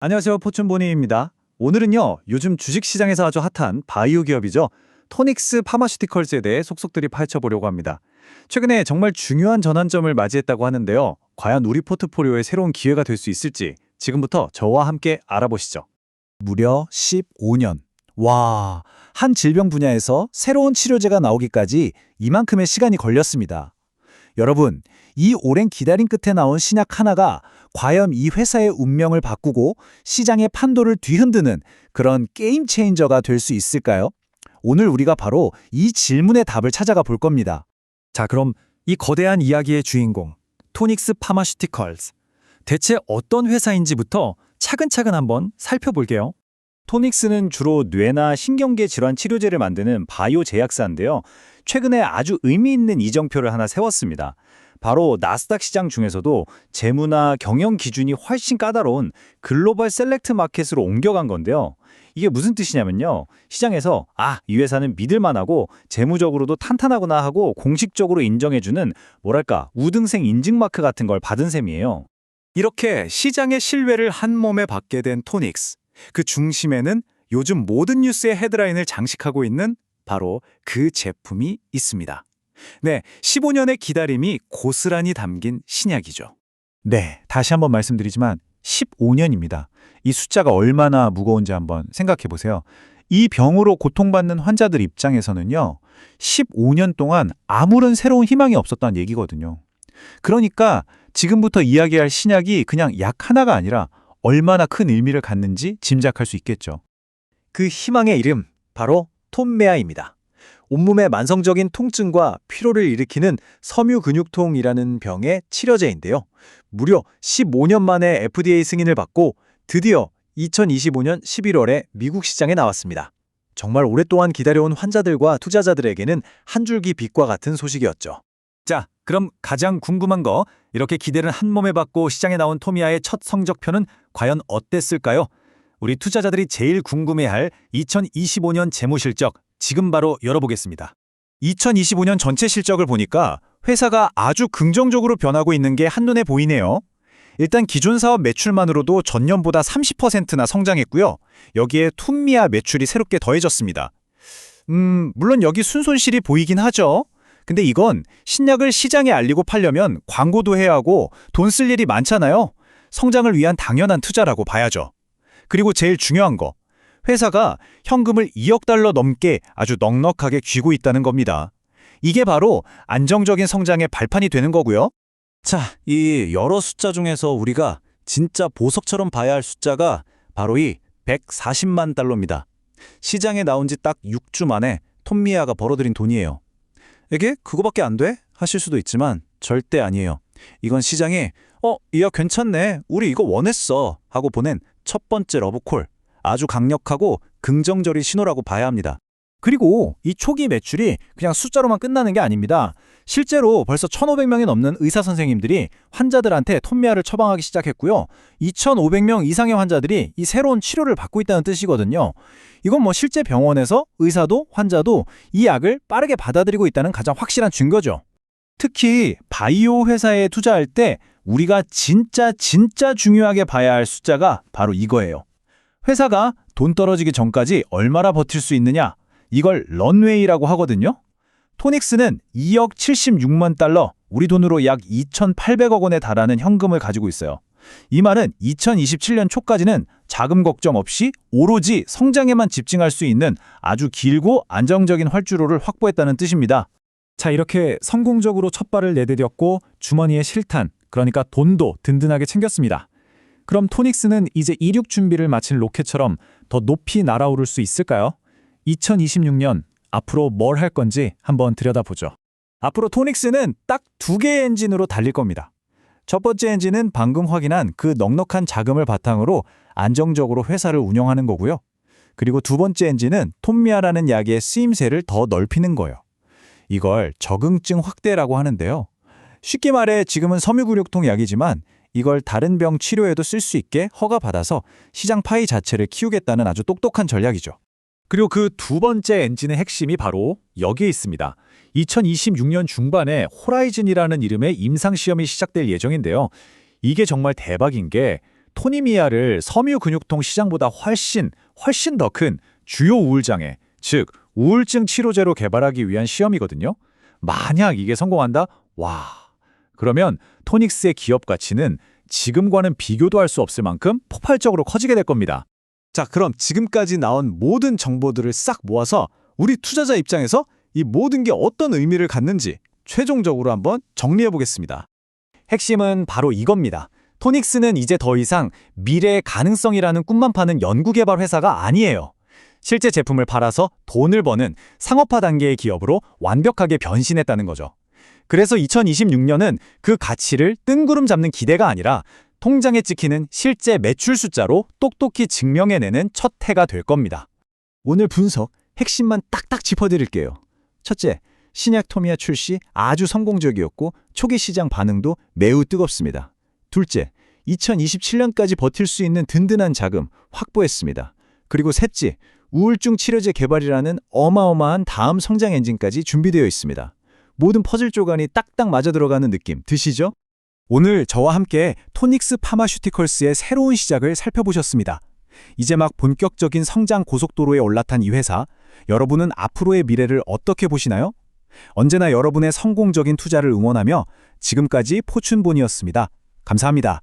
안녕하세요. 포춘보니입니다. 오늘은요, 요즘 주식시장에서 아주 핫한 바이오 기업이죠. 토닉스 파마슈티컬즈에 대해 속속들이 파헤쳐보려고 합니다. 최근에 정말 중요한 전환점을 맞이했다고 하는데요. 과연 우리 포트폴리오에 새로운 기회가 될 수 있을지 지금부터 저와 함께 알아보시죠. 무려 15년. 와, 한 질병 분야에서 새로운 치료제가 나오기까지 이만큼의 시간이 걸렸습니다. 여러분, 이 오랜 기다림 끝에 나온 신약 하나가 과연 이 회사의 운명을 바꾸고 시장의 판도를 뒤흔드는 그런 게임 체인저가 될 수 있을까요? 오늘 우리가 바로 이 질문의 답을 찾아가 볼 겁니다. 자, 그럼 이 거대한 이야기의 주인공, 토닉스 파마슈티컬즈. 대체 어떤 회사인지부터 차근차근 한번 살펴볼게요. 토닉스는 주로 뇌나 신경계 질환 치료제를 만드는 바이오 제약사인데요. 최근에 아주 의미 있는 이정표를 하나 세웠습니다. 바로 나스닥 시장 중에서도 재무나 경영 기준이 훨씬 까다로운 글로벌 셀렉트 마켓으로 옮겨간 건데요. 이게 무슨 뜻이냐면요. 시장에서 이 회사는 믿을만하고 재무적으로도 탄탄하구나 하고 공식적으로 인정해주는 뭐랄까 우등생 인증마크 같은 걸 받은 셈이에요. 이렇게 시장의 신뢰를 한 몸에 받게 된 토닉스. 그 중심에는 요즘 모든 뉴스의 헤드라인을 장식하고 있는 바로 그 제품이 있습니다. 네, 15년의 기다림이 고스란히 담긴 신약이죠. 네, 다시 한번 말씀드리지만 15년입니다. 이 숫자가 얼마나 무거운지 한번 생각해 보세요. 이 병으로 고통받는 환자들 입장에서는요, 15년 동안 아무런 새로운 희망이 없었다는 얘기거든요. 그러니까 지금부터 이야기할 신약이 그냥 약 하나가 아니라 얼마나 큰 의미를 갖는지 짐작할 수 있겠죠. 그 희망의 이름, 바로 톰메아입니다. 온몸의 만성적인 통증과 피로를 일으키는 섬유근육통이라는 병의 치료제인데요. 무려 15년 만에 FDA 승인을 받고 드디어 2025년 11월에 미국 시장에 나왔습니다. 정말 오랫동안 기다려온 환자들과 투자자들에게는 한 줄기 빛과 같은 소식이었죠. 자, 그럼 가장 궁금한 거, 이렇게 기대를 한 몸에 받고 시장에 나온 토미아의 첫 성적표는 과연 어땠을까요? 우리 투자자들이 제일 궁금해할 2025년 재무실적, 지금 바로 열어보겠습니다. 2025년 전체 실적을 보니까 회사가 아주 긍정적으로 변하고 있는 게 한눈에 보이네요. 일단 기존 사업 매출만으로도 전년보다 30%나 성장했고요. 여기에 툰미아 매출이 새롭게 더해졌습니다. 물론 여기 순손실이 보이긴 하죠. 근데 이건 신약을 시장에 알리고 팔려면 광고도 해야 하고 돈 쓸 일이 많잖아요. 성장을 위한 당연한 투자라고 봐야죠. 그리고 제일 중요한 거, 회사가 현금을 2억 달러 넘게 아주 넉넉하게 쥐고 있다는 겁니다. 이게 바로 안정적인 성장의 발판이 되는 거고요. 자, 이 여러 숫자 중에서 우리가 진짜 보석처럼 봐야 할 숫자가 바로 이 140만 달러입니다. 시장에 나온 지 딱 6주 만에 톰미아가 벌어들인 돈이에요. 이게 그거밖에 안 돼? 하실 수도 있지만 절대 아니에요. 이건 시장에 이 약 괜찮네, 우리 이거 원했어 하고 보낸 첫 번째 러브콜, 아주 강력하고 긍정적인 신호라고 봐야 합니다. 그리고 이 초기 매출이 그냥 숫자로만 끝나는 게 아닙니다. 실제로 벌써 1,500명이 넘는 의사 선생님들이 환자들한테 톰미아를 처방하기 시작했고요. 2,500명 이상의 환자들이 이 새로운 치료를 받고 있다는 뜻이거든요. 이건 뭐 실제 병원에서 의사도 환자도 이 약을 빠르게 받아들이고 있다는 가장 확실한 증거죠. 특히 바이오 회사에 투자할 때 우리가 진짜 중요하게 봐야 할 숫자가 바로 이거예요. 회사가 돈 떨어지기 전까지 얼마나 버틸 수 있느냐, 이걸 런웨이라고 하거든요. 토닉스는 2억 76만 달러, 우리 돈으로 약 2,800억 원에 달하는 현금을 가지고 있어요. 이 말은 2027년 초까지는 자금 걱정 없이 오로지 성장에만 집중할 수 있는 아주 길고 안정적인 활주로를 확보했다는 뜻입니다. 자, 이렇게 성공적으로 첫 발을 내디뎠고 주머니에 실탄, 그러니까 돈도 든든하게 챙겼습니다. 그럼 토닉스는 이제 이륙 준비를 마친 로켓처럼 더 높이 날아오를 수 있을까요? 2026년 앞으로 뭘 할 건지 한번 들여다보죠. 앞으로 토닉스는 딱 2개의 엔진으로 달릴 겁니다. 첫 번째 엔진은 방금 확인한 그 넉넉한 자금을 바탕으로 안정적으로 회사를 운영하는 거고요. 그리고 두 번째 엔진은 톰미아라는 약의 쓰임새를 더 넓히는 거예요. 이걸 적응증 확대라고 하는데요. 쉽게 말해 지금은 섬유근육통 약이지만 이걸 다른 병 치료에도 쓸 수 있게 허가받아서 시장 파이 자체를 키우겠다는 아주 똑똑한 전략이죠. 그리고 그 두 번째 엔진의 핵심이 바로 여기에 있습니다. 2026년 중반에 호라이즌이라는 이름의 임상시험이 시작될 예정인데요. 이게 정말 대박인 게 토니미아를 섬유근육통 시장보다 훨씬 더 큰 주요 우울장애, 즉 우울증 치료제로 개발하기 위한 시험이거든요. 만약 이게 성공한다? 와, 그러면 토닉스의 기업 가치는 지금과는 비교도 할 수 없을 만큼 폭발적으로 커지게 될 겁니다. 자, 그럼 지금까지 나온 모든 정보들을 싹 모아서 우리 투자자 입장에서 이 모든 게 어떤 의미를 갖는지 최종적으로 한번 정리해 보겠습니다. 핵심은 바로 이겁니다. 토닉스는 이제 더 이상 미래의 가능성이라는 꿈만 파는 연구개발 회사가 아니에요. 실제 제품을 팔아서 돈을 버는 상업화 단계의 기업으로 완벽하게 변신했다는 거죠. 그래서 2026년은 그 가치를 뜬구름 잡는 기대가 아니라 통장에 찍히는 실제 매출 숫자로 똑똑히 증명해내는 첫 해가 될 겁니다. 오늘 분석 핵심만 딱딱 짚어드릴게요. 첫째, 신약 토미아 출시 아주 성공적이었고 초기 시장 반응도 매우 뜨겁습니다. 둘째, 2027년까지 버틸 수 있는 든든한 자금 확보했습니다. 그리고 셋째, 우울증 치료제 개발이라는 어마어마한 다음 성장 엔진까지 준비되어 있습니다. 모든 퍼즐 조각이 딱딱 맞아 들어가는 느낌 드시죠? 오늘 저와 함께 토닉스 파마슈티컬스의 새로운 시작을 살펴보셨습니다. 이제 막 본격적인 성장 고속도로에 올라탄 이 회사, 여러분은 앞으로의 미래를 어떻게 보시나요? 언제나 여러분의 성공적인 투자를 응원하며 지금까지 포춘본이었습니다. 감사합니다.